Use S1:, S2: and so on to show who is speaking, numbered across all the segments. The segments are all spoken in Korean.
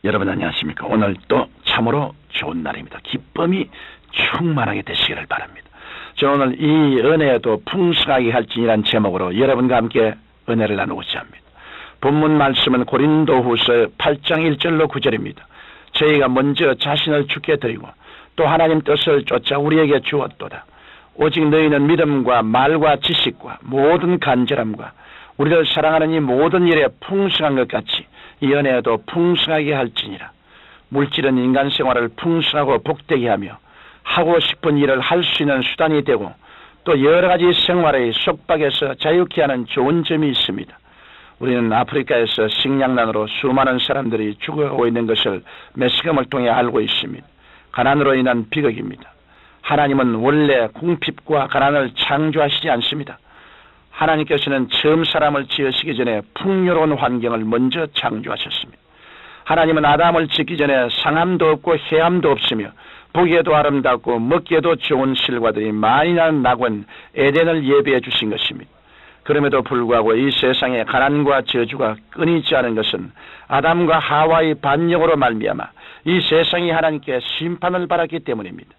S1: 여러분 안녕하십니까? 오늘 또 참으로 좋은 날입니다. 기쁨이 충만하게 되시기를 바랍니다. 저는 오늘 이 은혜도 풍성하게 할지니란 제목으로 여러분과 함께 은혜를 나누고자 합니다. 본문 말씀은 고린도후서 8장 1절로 9절입니다. 저희가 먼저 자신을 주께 드리고 또 하나님 뜻을 쫓아 우리에게 주었도다. 오직 너희는 믿음과 말과 지식과 모든 간절함과 우리를 사랑하는 이 모든 일에 풍성한 것 같이 이 은혜도 풍성하게 할지니라. 물질은 인간 생활을 풍성하고 복되게 하며 하고 싶은 일을 할 수 있는 수단이 되고 또 여러 가지 생활의 속박에서 자유케 하는 좋은 점이 있습니다. 우리는 아프리카에서 식량난으로 수많은 사람들이 죽어가고 있는 것을 매스컴을 통해 알고 있습니다. 가난으로 인한 비극입니다. 하나님은 원래 궁핍과 가난을 창조하시지 않습니다. 하나님께서는 처음 사람을 지으시기 전에 풍요로운 환경을 먼저 창조하셨습니다. 하나님은 아담을 짓기 전에 상함도 없고 해함도 없으며 보기에도 아름답고 먹기에도 좋은 실과들이 많이 나는 낙원 에덴을 예비해 주신 것입니다. 그럼에도 불구하고 이 세상에 가난과 저주가 끊이지 않은 것은 아담과 하와의 반역으로 말미암아 이 세상이 하나님께 심판을 받았기 때문입니다.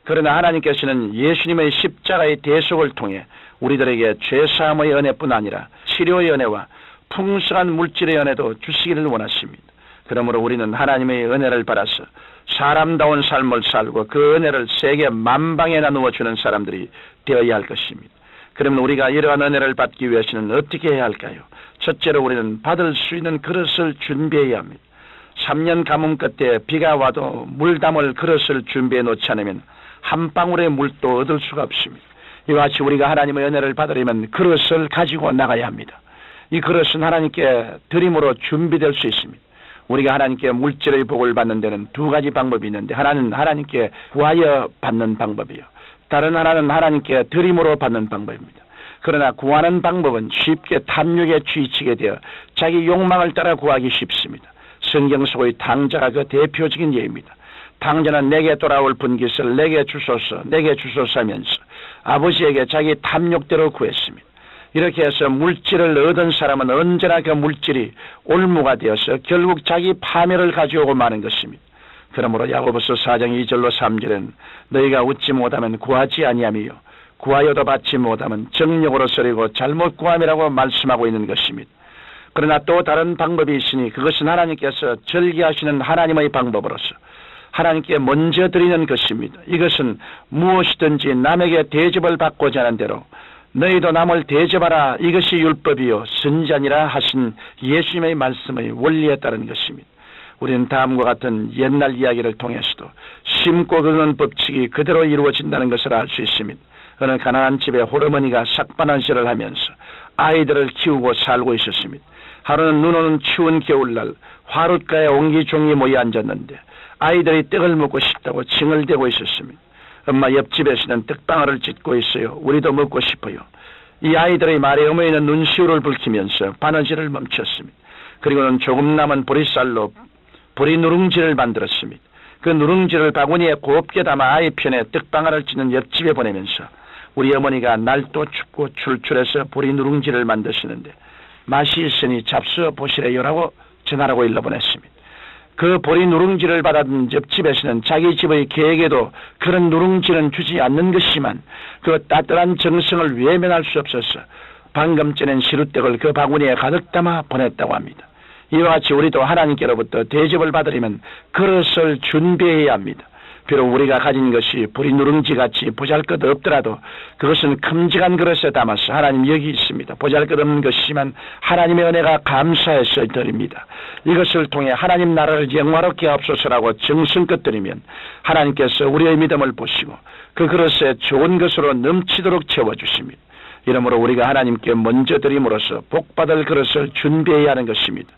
S1: 그러나 하나님께서는 예수님의 십자가의 대속을 통해 우리들에게 죄사함의 은혜뿐 아니라 치료의 은혜와 풍성한 물질의 은혜도 주시기를 원하십니다. 그러므로 우리는 하나님의 은혜를 받아서 사람다운 삶을 살고 그 은혜를 세계 만방에 나누어 주는 사람들이 되어야 할 것입니다. 그러면 우리가 이러한 은혜를 받기 위해서는 어떻게 해야 할까요? 첫째로 우리는 받을 수 있는 그릇을 준비해야 합니다. 3년 가뭄 끝에 비가 와도 물 담을 그릇을 준비해 놓지 않으면 한 방울의 물도 얻을 수가 없습니다. 이와 같이 우리가 하나님의 은혜를 받으려면 그릇을 가지고 나가야 합니다. 이 그릇은 하나님께 드림으로 준비될 수 있습니다. 우리가 하나님께 물질의 복을 받는 데는 두 가지 방법이 있는데, 하나는 하나님께 구하여 받는 방법이요, 다른 하나는 하나님께 드림으로 받는 방법입니다. 그러나 구하는 방법은 쉽게 탐욕에 치이치게 되어 자기 욕망을 따라 구하기 쉽습니다. 성경 속의 탕자가 그 대표적인 예입니다. 탕자는 내게 돌아올 분깃을 내게 주소서 하면서 아버지에게 자기 탐욕대로 구했습니다. 이렇게 해서 물질을 얻은 사람은 언제나 그 물질이 올무가 되어서 결국 자기 파멸을 가져오고 마는 것입니다. 그러므로 야고보서 4장 2절로 3절은 너희가 얻지 못하면 구하지 아니하며 구하여도 받지 못하면 정력으로 서리고 잘못 구함이라고 말씀하고 있는 것입니다. 그러나 또 다른 방법이 있으니 그것은 하나님께서 절기하시는 하나님의 방법으로서 하나님께 먼저 드리는 것입니다. 이것은 무엇이든지 남에게 대접을 받고자 하는 대로 너희도 남을 대접하라, 이것이 율법이요 선지자니라 하신 예수님의 말씀의 원리에 따른 것입니다. 우리는 다음과 같은 옛날 이야기를 통해서도 심고 거두는 법칙이 그대로 이루어진다는 것을 알 수 있습니다. 어느 가난한 집에 홀어머니가 삭바난시를 하면서 아이들을 키우고 살고 있었습니다. 하루는 눈 오는 추운 겨울날 화롯가에 옹기종이 모여 앉았는데 아이들이 떡을 먹고 싶다고 징을대고 있었습니다. 엄마, 옆집에서는 떡방아를 찢고 있어요. 우리도 먹고 싶어요. 이 아이들의 말에 어머니는 눈시울을 붉히면서 바느질을 멈췄습니다. 그리고는 조금 남은 보리쌀로 보리 누룽지를 만들었습니다. 그 누룽지를 바구니에 곱게 담아 아이 편에 떡방아를 찢는 옆집에 보내면서 우리 어머니가 날도 춥고 출출해서 보리 누룽지를 만드시는데 맛이 있으니 잡수어 보시래요라고 전화라고 일러보냈습니다. 그 보리 누룽지를 받은 옆집에서는 자기 집의 계획에도 그런 누룽지는 주지 않는 것이지만 그 따뜻한 정성을 외면할 수 없어서 방금 쪄낸 시루떡을 그 바구니에 가득 담아 보냈다고 합니다. 이와 같이 우리도 하나님께로부터 대접을 받으려면 그릇을 준비해야 합니다. 비록 우리가 가진 것이 보리 누룽지같이 보잘것 없더라도 그것은 큼직한 그릇에 담아서 하나님 여기 있습니다. 보잘것 없는 것이지만 하나님의 은혜가 감사해서 드립니다. 이것을 통해 하나님 나라를 영화롭게 하옵소서라고 정성껏 드리면 하나님께서 우리의 믿음을 보시고 그 그릇에 좋은 것으로 넘치도록 채워주십니다. 이러므로 우리가 하나님께 먼저 드림으로써 복받을 그릇을 준비해야 하는 것입니다.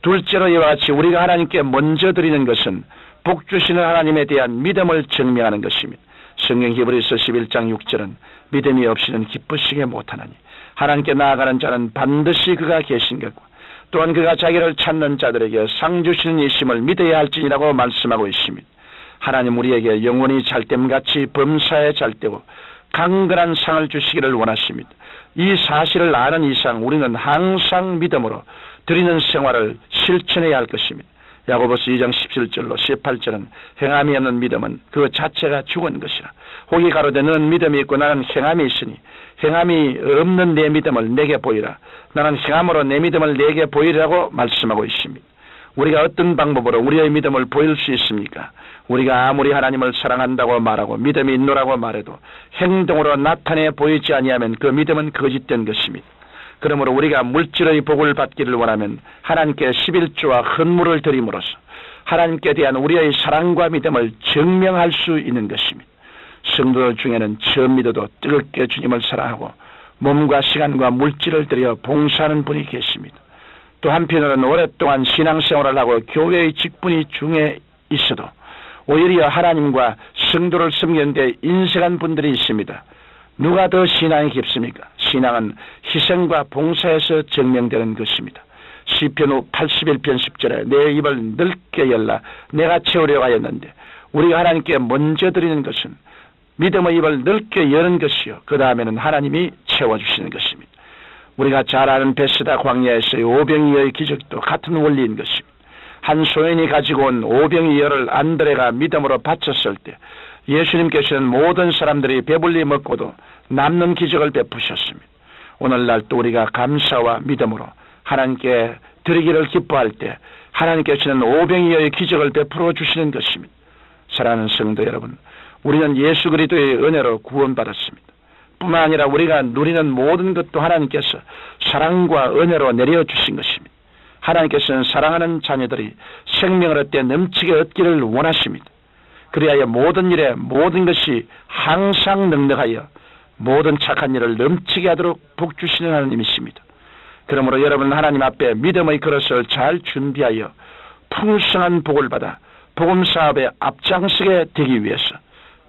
S1: 둘째로 이와 같이 우리가 하나님께 먼저 드리는 것은 복 주시는 하나님에 대한 믿음을 증명하는 것입니다. 성경 히브리서 11장 6절은 믿음이 없이는 기쁘시게 못하나니 하나님께 나아가는 자는 반드시 그가 계신 것과 또한 그가 자기를 찾는 자들에게 상 주시는 이심을 믿어야 할지니라고 말씀하고 있습니다. 하나님 우리에게 영원히 잘됨같이 범사에 잘되고 강건한 상을 주시기를 원하십니다. 이 사실을 아는 이상 우리는 항상 믿음으로 드리는 생활을 실천해야 할 것입니다. 야고보서 2장 17절로 18절은 행함이 없는 믿음은 그 자체가 죽은 것이라. 혹이 가로되 너는 믿음이 있고 나는 행함이 있으니 행함이 없는 내 믿음을 내게 보이라. 나는 행함으로 내 믿음을 내게 보이라고 말씀하고 있습니다. 우리가 어떤 방법으로 우리의 믿음을 보일 수 있습니까? 우리가 아무리 하나님을 사랑한다고 말하고 믿음이 있노라고 말해도 행동으로 나타내 보이지 아니하면 그 믿음은 거짓된 것입니다. 그러므로 우리가 물질의 복을 받기를 원하면 하나님께 11조와 헌물을 드림으로써 하나님께 대한 우리의 사랑과 믿음을 증명할 수 있는 것입니다. 성도들 중에는 처음 믿어도 뜨겁게 주님을 사랑하고 몸과 시간과 물질을 들여 봉사하는 분이 계십니다. 또 한편으로는 오랫동안 신앙생활을 하고 교회의 직분이 중에 있어도 오히려 하나님과 성도를 섬기는 데 인색한 분들이 있습니다. 누가 더 신앙이 깊습니까? 신앙은 희생과 봉사에서 증명되는 것입니다. 시편 81편 10절에 내 입을 넓게 열라 내가 채우려고 하였는데, 우리가 하나님께 먼저 드리는 것은 믿음의 입을 넓게 여는 것이요, 그 다음에는 하나님이 채워주시는 것입니다. 우리가 잘 아는 베스다 광야에서의 오병이어의 기적도 같은 원리인 것입니다. 한 소인이 가지고 온 오병이어를 안드레가 믿음으로 바쳤을 때 예수님께서는 모든 사람들이 배불리 먹고도 남는 기적을 베푸셨습니다. 오늘날 또 우리가 감사와 믿음으로 하나님께 드리기를 기뻐할 때 하나님께서는 오병이어의 기적을 베풀어 주시는 것입니다. 사랑하는 성도 여러분, 우리는 예수 그리스도의 은혜로 구원받았습니다. 뿐만 아니라 우리가 누리는 모든 것도 하나님께서 사랑과 은혜로 내려주신 것입니다. 하나님께서는 사랑하는 자녀들이 생명을 얻되 넘치게 얻기를 원하십니다. 그리하여 모든 일에 모든 것이 항상 능력하여 모든 착한 일을 넘치게 하도록 복주시는 하나님이십니다. 그러므로 여러분 하나님 앞에 믿음의 그릇을 잘 준비하여 풍성한 복을 받아 복음사업에 앞장서게 되기 위해서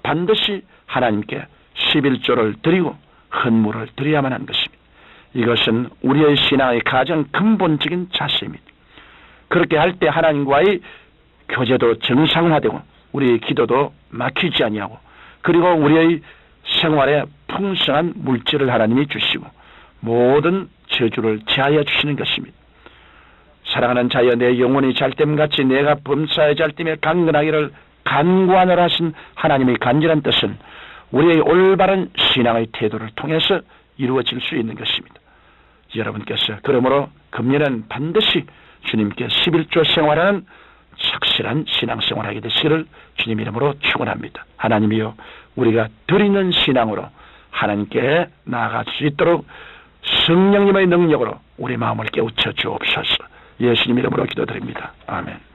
S1: 반드시 하나님께 11조를 드리고 헌물을 드려야만 하는 것입니다. 이것은 우리의 신앙의 가장 근본적인 자세입니다. 그렇게 할 때 하나님과의 교제도 정상화되고 우리의 기도도 막히지 아니하고, 그리고 우리의 생활에 풍성한 물질을 하나님이 주시고 모든 저주를 제하여 주시는 것입니다. 사랑하는 자여, 내 영혼이 잘됨같이 내가 범사에 잘됨에 강건하기를 간구하노라 하신 하나님의 간절한 뜻은 우리의 올바른 신앙의 태도를 통해서 이루어질 수 있는 것입니다. 여러분께서 그러므로 금년은 반드시 주님께 11조 생활하는 착실한 신앙생활하게 되시기를 주님 이름으로 축원합니다. 하나님이여, 우리가 드리는 신앙으로 하나님께 나아갈 수 있도록 성령님의 능력으로 우리 마음을 깨우쳐 주옵소서. 예수님 이름으로 기도드립니다. 아멘.